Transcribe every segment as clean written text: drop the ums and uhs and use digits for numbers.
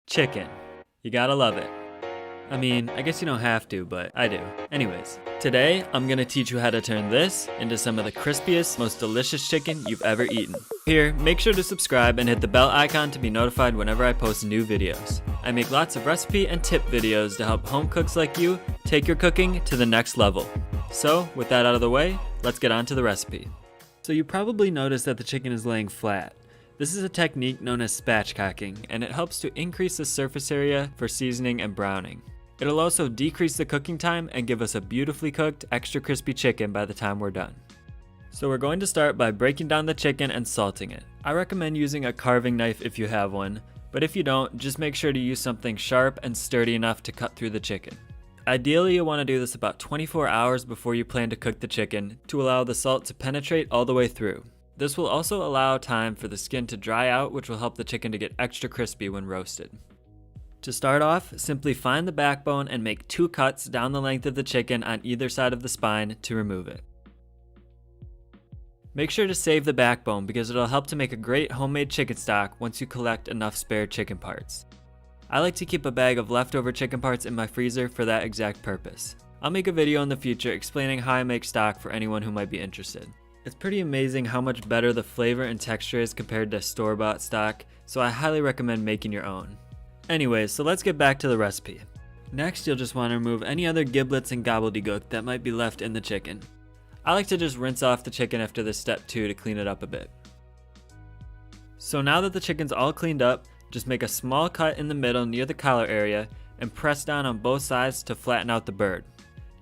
Chicken. You gotta love it. I mean, I guess you don't have to, but I do. Anyways, today I'm gonna teach you how to turn this into some of the crispiest, most delicious chicken you've ever eaten. Here, make sure to subscribe and hit the bell icon to be notified whenever I post new videos. I make lots of recipe and tip videos to help home cooks like you take your cooking to the next level. So, with that out of the way, let's get on to the recipe. So you probably noticed that the chicken is laying flat. This is a technique known as spatchcocking, and it helps to increase the surface area for seasoning and browning. It'll also decrease the cooking time and give us a beautifully cooked, extra crispy chicken by the time we're done. So we're going to start by breaking down the chicken and salting it. I recommend using a carving knife if you have one, but if you don't, just make sure to use something sharp and sturdy enough to cut through the chicken. Ideally, you'll want to do this about 24 hours before you plan to cook the chicken to allow the salt to penetrate all the way through. This will also allow time for the skin to dry out, which will help the chicken to get extra crispy when roasted. To start off, simply find the backbone and make 2 cuts down the length of the chicken on either side of the spine to remove it. Make sure to save the backbone because it'll help to make a great homemade chicken stock once you collect enough spare chicken parts. I like to keep a bag of leftover chicken parts in my freezer for that exact purpose. I'll make a video in the future explaining how I make stock for anyone who might be interested. It's pretty amazing how much better the flavor and texture is compared to store-bought stock, so I highly recommend making your own. Anyways, so let's get back to the recipe. Next, you'll just want to remove any other giblets and gobbledygook that might be left in the chicken. I like to just rinse off the chicken after this step too to clean it up a bit. So now that the chicken's all cleaned up, just make a small cut in the middle near the collar area and press down on both sides to flatten out the bird.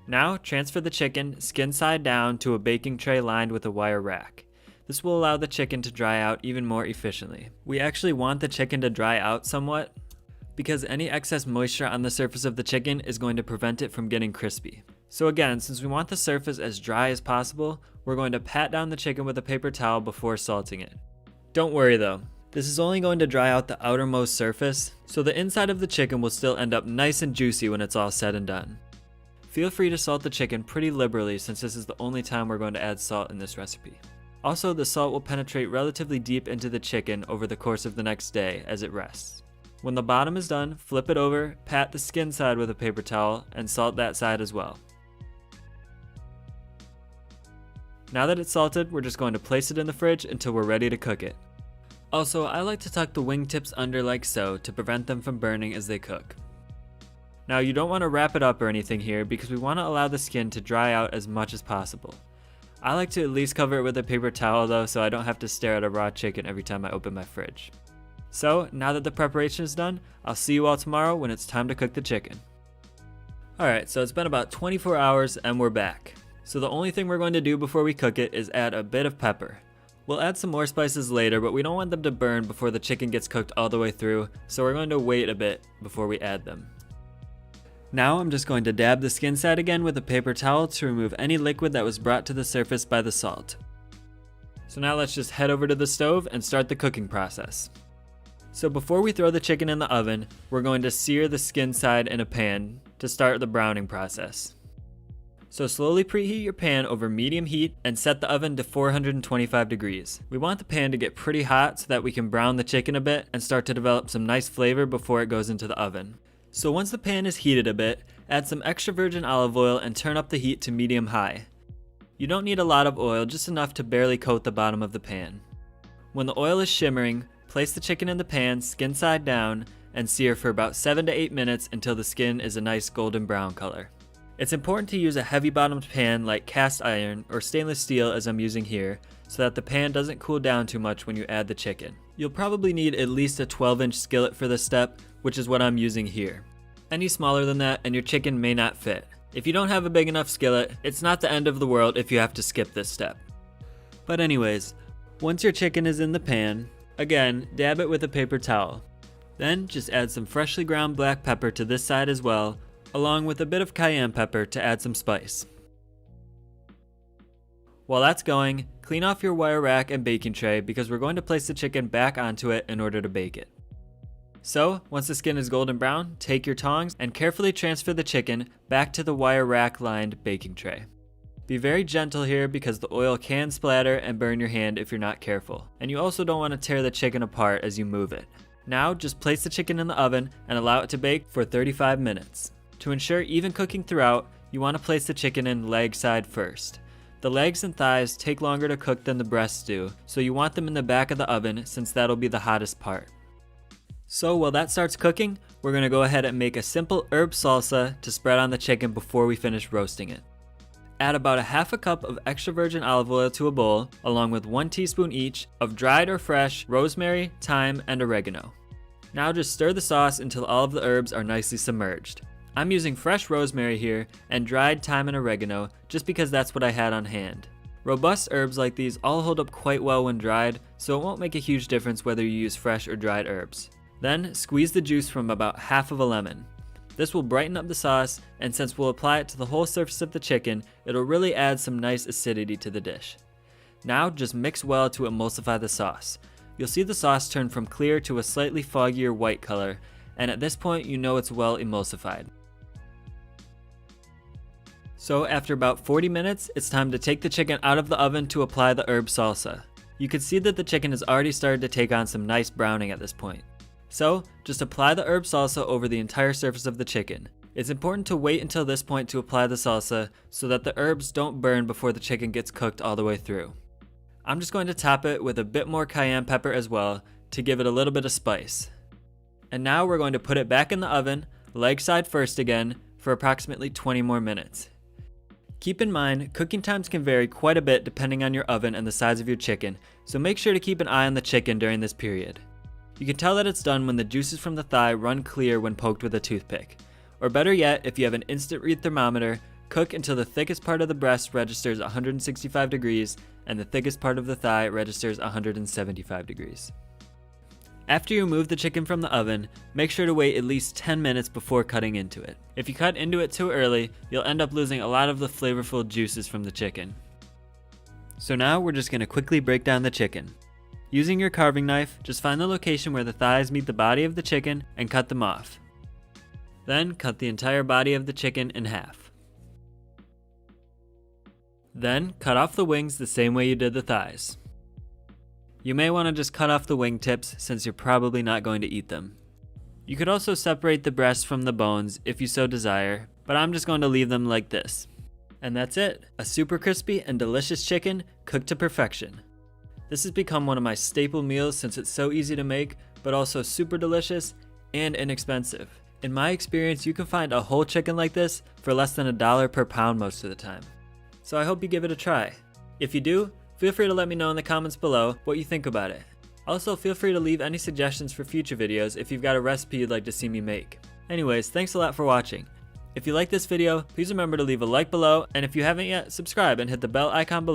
Now, transfer the chicken, skin side down, to a baking tray lined with a wire rack. This will allow the chicken to dry out even more efficiently. We actually want the chicken to dry out somewhat, because any excess moisture on the surface of the chicken is going to prevent it from getting crispy. So again, since we want the surface as dry as possible, we're going to pat down the chicken with a paper towel before salting it. Don't worry though, this is only going to dry out the outermost surface, so the inside of the chicken will still end up nice and juicy when it's all said and done. Feel free to salt the chicken pretty liberally since this is the only time we're going to add salt in this recipe. Also, the salt will penetrate relatively deep into the chicken over the course of the next day as it rests. When the bottom is done, flip it over, pat the skin side with a paper towel, and salt that side as well. Now that it's salted, we're just going to place it in the fridge until we're ready to cook it. Also, I like to tuck the wing tips under like so to prevent them from burning as they cook. Now you don't want to wrap it up or anything here because we want to allow the skin to dry out as much as possible. I like to at least cover it with a paper towel though, so I don't have to stare at a raw chicken every time I open my fridge. So, now that the preparation is done, I'll see you all tomorrow when it's time to cook the chicken. Alright, so it's been about 24 hours and we're back. So the only thing we're going to do before we cook it is add a bit of pepper. We'll add some more spices later, but we don't want them to burn before the chicken gets cooked all the way through, so we're going to wait a bit before we add them. Now I'm just going to dab the skin side again with a paper towel to remove any liquid that was brought to the surface by the salt. So now let's just head over to the stove and start the cooking process. So before we throw the chicken in the oven, we're going to sear the skin side in a pan to start the browning process. So slowly preheat your pan over medium heat and set the oven to 425 degrees. We want the pan to get pretty hot so that we can brown the chicken a bit and start to develop some nice flavor before it goes into the oven. So once the pan is heated a bit, add some extra virgin olive oil and turn up the heat to medium-high. You don't need a lot of oil, just enough to barely coat the bottom of the pan. When the oil is shimmering, place the chicken in the pan, skin side down, and sear for about 7 to 8 minutes until the skin is a nice golden brown color. It's important to use a heavy bottomed pan like cast iron or stainless steel as I'm using here, so that the pan doesn't cool down too much when you add the chicken. You'll probably need at least a 12-inch skillet for this step, which is what I'm using here. Any smaller than that and your chicken may not fit. If you don't have a big enough skillet, it's not the end of the world if you have to skip this step. But anyways, once your chicken is in the pan, again, dab it with a paper towel. Then just add some freshly ground black pepper to this side as well, along with a bit of cayenne pepper to add some spice. While that's going, clean off your wire rack and baking tray because we're going to place the chicken back onto it in order to bake it. So, once the skin is golden brown, take your tongs and carefully transfer the chicken back to the wire rack lined baking tray. Be very gentle here because the oil can splatter and burn your hand if you're not careful, and you also don't want to tear the chicken apart as you move it. Now just place the chicken in the oven and allow it to bake for 35 minutes. To ensure even cooking throughout, you want to place the chicken in leg side first. The legs and thighs take longer to cook than the breasts do, so you want them in the back of the oven since that'll be the hottest part. So while that starts cooking, we're going to go ahead and make a simple herb salsa to spread on the chicken before we finish roasting it. Add about a half a cup of extra virgin olive oil to a bowl, along with 1 teaspoon each of dried or fresh rosemary, thyme, and oregano. Now just stir the sauce until all of the herbs are nicely submerged. I'm using fresh rosemary here and dried thyme and oregano just because that's what I had on hand. Robust herbs like these all hold up quite well when dried, so it won't make a huge difference whether you use fresh or dried herbs. Then squeeze the juice from about half of a lemon. This will brighten up the sauce, and since we'll apply it to the whole surface of the chicken, it'll really add some nice acidity to the dish. Now just mix well to emulsify the sauce. You'll see the sauce turn from clear to a slightly foggier white color, and at this point you know it's well emulsified. So after about 40 minutes, it's time to take the chicken out of the oven to apply the herb salsa. You can see that the chicken has already started to take on some nice browning at this point. So, just apply the herb salsa over the entire surface of the chicken. It's important to wait until this point to apply the salsa so that the herbs don't burn before the chicken gets cooked all the way through. I'm just going to top it with a bit more cayenne pepper as well to give it a little bit of spice. And now we're going to put it back in the oven, leg side first again, for approximately 20 more minutes. Keep in mind, cooking times can vary quite a bit depending on your oven and the size of your chicken, so make sure to keep an eye on the chicken during this period. You can tell that it's done when the juices from the thigh run clear when poked with a toothpick. Or better yet, if you have an instant read thermometer, cook until the thickest part of the breast registers 165 degrees and the thickest part of the thigh registers 175 degrees. After you remove the chicken from the oven, make sure to wait at least 10 minutes before cutting into it. If you cut into it too early, you'll end up losing a lot of the flavorful juices from the chicken. So now we're just going to quickly break down the chicken. Using your carving knife, just find the location where the thighs meet the body of the chicken and cut them off. Then cut the entire body of the chicken in half. Then cut off the wings the same way you did the thighs. You may want to just cut off the wing tips since you're probably not going to eat them. You could also separate the breasts from the bones if you so desire, but I'm just going to leave them like this. And that's it, a super crispy and delicious chicken cooked to perfection. This has become one of my staple meals since it's so easy to make, but also super delicious and inexpensive. In my experience, you can find a whole chicken like this for less than $1 per pound most of the time. So I hope you give it a try. If you do, feel free to let me know in the comments below what you think about it. Also, feel free to leave any suggestions for future videos if you've got a recipe you'd like to see me make. Anyways, thanks a lot for watching. If you like this video, please remember to leave a like below, and if you haven't yet, subscribe and hit the bell icon below